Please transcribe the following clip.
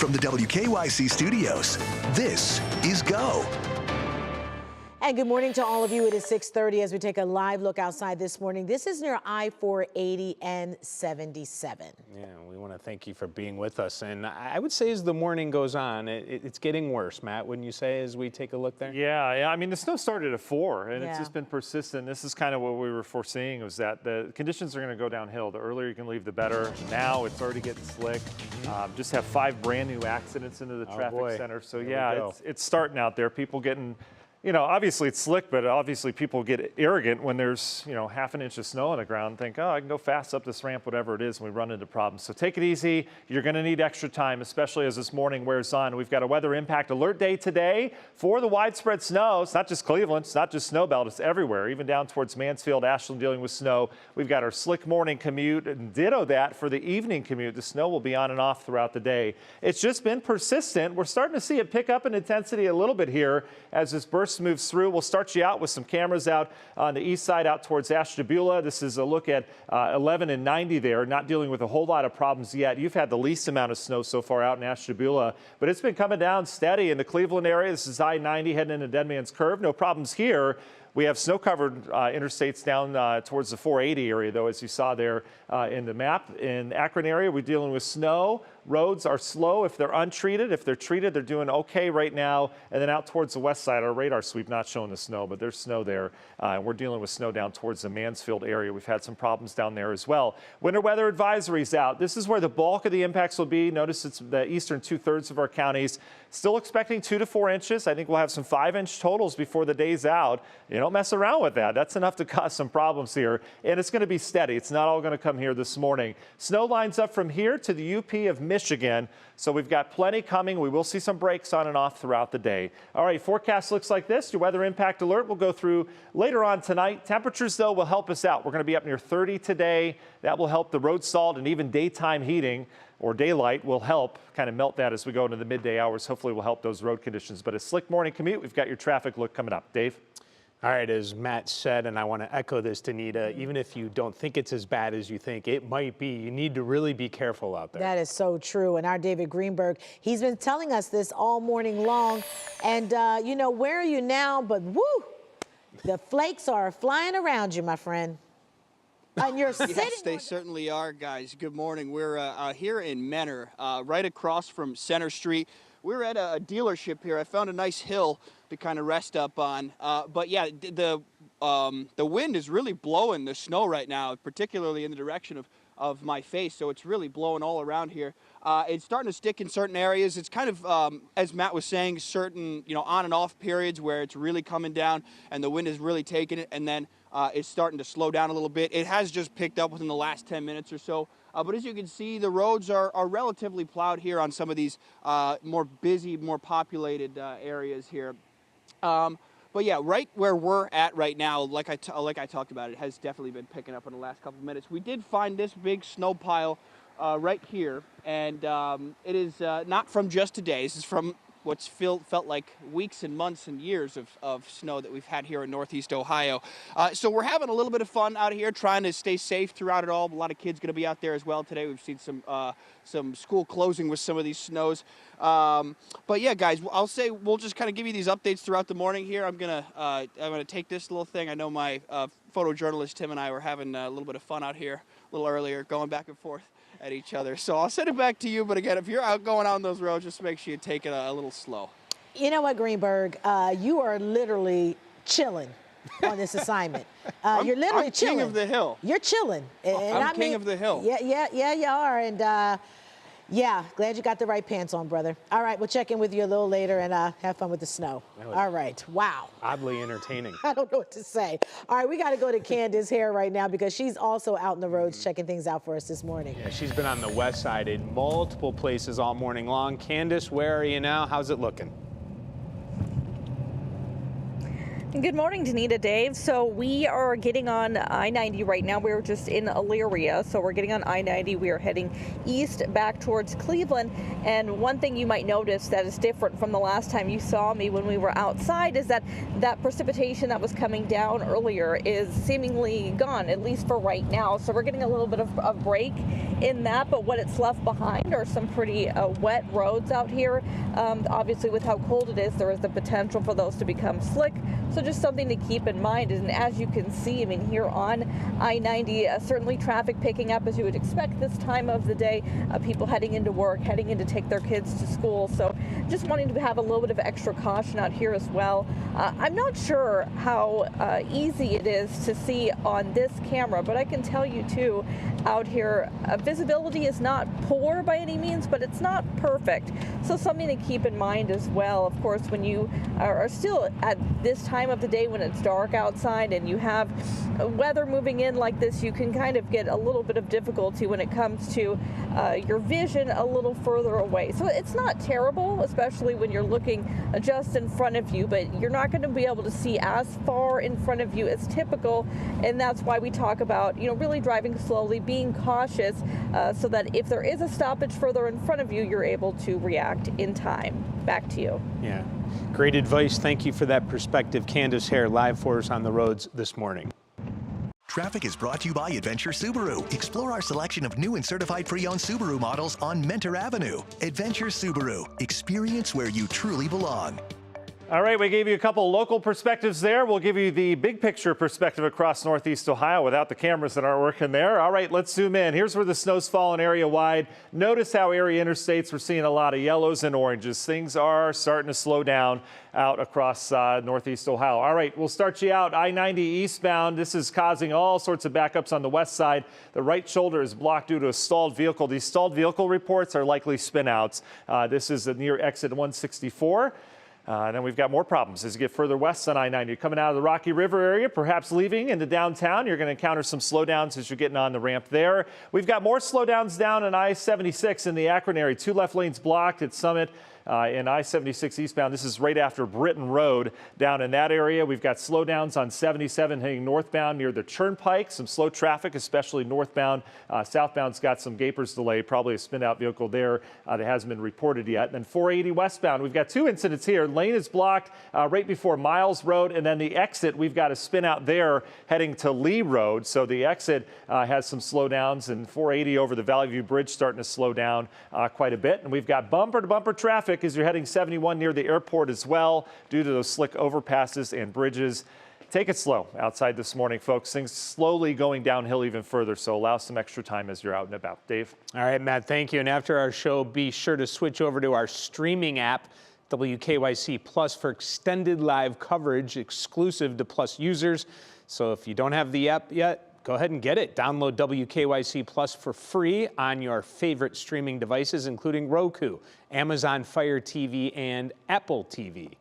From the WKYC studios, this is Go. And good morning to all of you. It is 6:30 as we take a live look outside this morning. This is near I-480 and 77. Yeah, we want to thank you for being with us. And I would say as the morning goes on, it's getting worse, Matt, wouldn't you say, as we take a look there? Yeah. I mean, the snow started at 4, and Yeah. it's just been persistent. This is kind of what we were foreseeing, was that the conditions are going to go downhill. The earlier you can leave, the better. Now it's already getting slick. Just have 5 brand new accidents into the traffic center. So yeah, it's starting out there. People getting, you know, obviously it's slick, but obviously people get arrogant when there's, you know, half an inch of snow on the ground and think, oh, I can go fast up this ramp, whatever it is, and we run into problems. So take it easy. You're going to need extra time, especially as this morning wears on. We've got a weather impact alert day today for the widespread snow. It's not just Cleveland. It's not just snow belt. It's everywhere, even down towards Mansfield, Ashland dealing with snow. We've got our slick morning commute, and ditto that for the evening commute. The snow will be on and off throughout the day. It's just been persistent. We're starting to see it pick up in intensity a little bit here as this burst moves through. We'll start you out with some cameras out on the east side out towards Ashtabula. This is a look at 11 and 90 there, not dealing with a whole lot of problems yet. You've had the least amount of snow so far out in Ashtabula, but it's been coming down steady in the Cleveland area. This is I-90 heading into Dead Man's Curve. No problems here. We have snow-covered interstates down towards the 480 area, though, as you saw there in the map. In the Akron area, we're dealing with snow. Roads are slow if they're untreated. If they're treated, they're doing okay right now. And then out towards the west side, our radar sweep not showing the snow, but there's snow there. We're dealing with snow down towards the Mansfield area. We've had some problems down there as well. Winter weather advisories out. This is where the bulk of the impacts will be. Notice it's the eastern 2/3 of our counties. Still expecting 2 to 4 inches. I think we'll have some 5-inch totals before the day's out. You don't mess around with that. That's enough to cause some problems here. And it's going to be steady. It's not all going to come here this morning. Snow lines up from here to the UP of Michigan. So we've got plenty coming. We will see some breaks on and off throughout the day. All right, forecast looks like this. Your weather impact alert will go through later on tonight. Temperatures, though, will help us out. We're going to be up near 30 today. That will help the road salt, and even daytime heating or daylight will help kind of melt that as we go into the midday hours. Hopefully will help those road conditions. But a slick morning commute. We've got your traffic look coming up. Dave? All right, as Matt said, and I want to echo this, Danita, even if you don't think it's as bad as you think it might be, you need to really be careful out there. That is so true. And our David Greenberg, he's been telling us this all morning long. And, you know, where are you now? But, woo, the flakes are flying around you, my friend. And you're sitting. Yes, they certainly are, guys. Good morning. We're here in Menor, right across from Center Street. We're at a dealership here. I found a nice hill to kind of rest up on. But yeah, the wind is really blowing the snow right now, particularly in the direction of my face. So it's really blowing all around here. It's starting to stick in certain areas. It's kind of, as Matt was saying, certain, you know, on and off periods where it's really coming down and the wind is really taking it. And then it's starting to slow down a little bit. It has just picked up within the last 10 minutes or so. But as you can see, the roads are relatively plowed here on some of these more busy, more populated areas here. But yeah, right where we're at right now, like I talked about, it has definitely been picking up in the last couple of minutes. We did find this big snow pile right here, and it is not from just today. This is from what's felt like weeks and months and years of snow that we've had here in Northeast Ohio. So we're having a little bit of fun out here, trying to stay safe throughout it all. A lot of kids going to be out there as well today. We've seen some school closing with some of these snows. But yeah, guys, I'll say we'll just kind of give you these updates throughout the morning here. I'm gonna take this little thing. I know my photojournalist Tim and I were having a little bit of fun out here a little earlier, going back and forth at each other. So I'll send it back to you. But again, if you're out going on those roads, just make sure you take it a little slow. You know what, Greenberg? You are literally chilling on this assignment. You're literally chilling. King of the hill. You're chilling. And I'm king of the hill. Yeah, you are. And yeah, glad you got the right pants on, brother. All right, we'll check in with you a little later and have fun with the snow. All right, wow. Oddly entertaining. I don't know what to say. All right, we got to go to Candace here right now because she's also out in the roads checking things out for us this morning. Yeah, she's been on the west side in multiple places all morning long. Candace, where are you now? How's it looking? Good morning, Danita, Dave. So we are getting on I-90 right now. We're just in Elyria, so we're getting on I-90. We are heading east back towards Cleveland. And one thing you might notice that is different from the last time you saw me when we were outside is that precipitation that was coming down earlier is seemingly gone, at least for right now. So we're getting a little bit of a break in that, but what it's left behind are some pretty wet roads out here. Obviously, with how cold it is, there is the potential for those to become slick. So just something to keep in mind. And as you can see, I mean, here on I-90, certainly traffic picking up as you would expect this time of the day, people heading into work, heading in to take their kids to school. So just wanting to have a little bit of extra caution out here as well. I'm not sure how easy it is to see on this camera, but I can tell you too, out here, visibility is not poor by any means, but it's not perfect. So something to keep in mind as well. Of course, when you are still at this time of the day when it's dark outside and you have weather moving in like this, you can kind of get a little bit of difficulty when it comes to your vision a little further away. So it's not terrible, especially when you're looking just in front of you, but you're not going to be able to see as far in front of you as typical. And that's why we talk about, really driving slowly, being cautious, so that if there is a stoppage further in front of you, you're able to react in time. Back to you. Yeah, great advice. Thank you for that perspective. Candace Hare, live for us on the roads this morning. Traffic is brought to you by Adventure Subaru. Explore our selection of new and certified pre-owned Subaru models on Mentor Avenue. Adventure Subaru. Experience where you truly belong. All right, we gave you a couple local perspectives there. We'll give you the big picture perspective across Northeast Ohio without the cameras that aren't working there. All right, let's zoom in. Here's where the snow's fallen area wide. Notice how area interstates, we're seeing a lot of yellows and oranges. Things are starting to slow down out across Northeast Ohio. All right, we'll start you out I-90 eastbound. This is causing all sorts of backups on the west side. The right shoulder is blocked due to a stalled vehicle. These stalled vehicle reports are likely spinouts. This is near exit 164. Then we've got more problems as you get further west on I-90. You're coming out of the Rocky River area, perhaps leaving into downtown. You're going to encounter some slowdowns as you're getting on the ramp there. We've got more slowdowns down on I-76 in the Akron area. 2 left lanes blocked at Summit. In I-76 eastbound. This is right after Britton Road down in that area. We've got slowdowns on 77 heading northbound near the Turnpike. Some slow traffic, especially northbound. Southbound's got some gapers delay, probably a spin-out vehicle there that hasn't been reported yet. And then 480 westbound, we've got 2 incidents here. Lane is blocked right before Miles Road, and then the exit, we've got a spin-out there heading to Lee Road. So the exit has some slowdowns, and 480 over the Valley View Bridge starting to slow down quite a bit. And we've got bumper-to-bumper traffic as you're heading 71 near the airport as well due to those slick overpasses and bridges. Take it slow outside this morning, folks. Things slowly going downhill even further, so allow some extra time as you're out and about. Dave? All right, Matt, thank you. And after our show, be sure to switch over to our streaming app, WKYC Plus, for extended live coverage exclusive to Plus users. So if you don't have the app yet, go ahead and get it. Download WKYC Plus for free on your favorite streaming devices, including Roku, Amazon Fire TV, and Apple TV.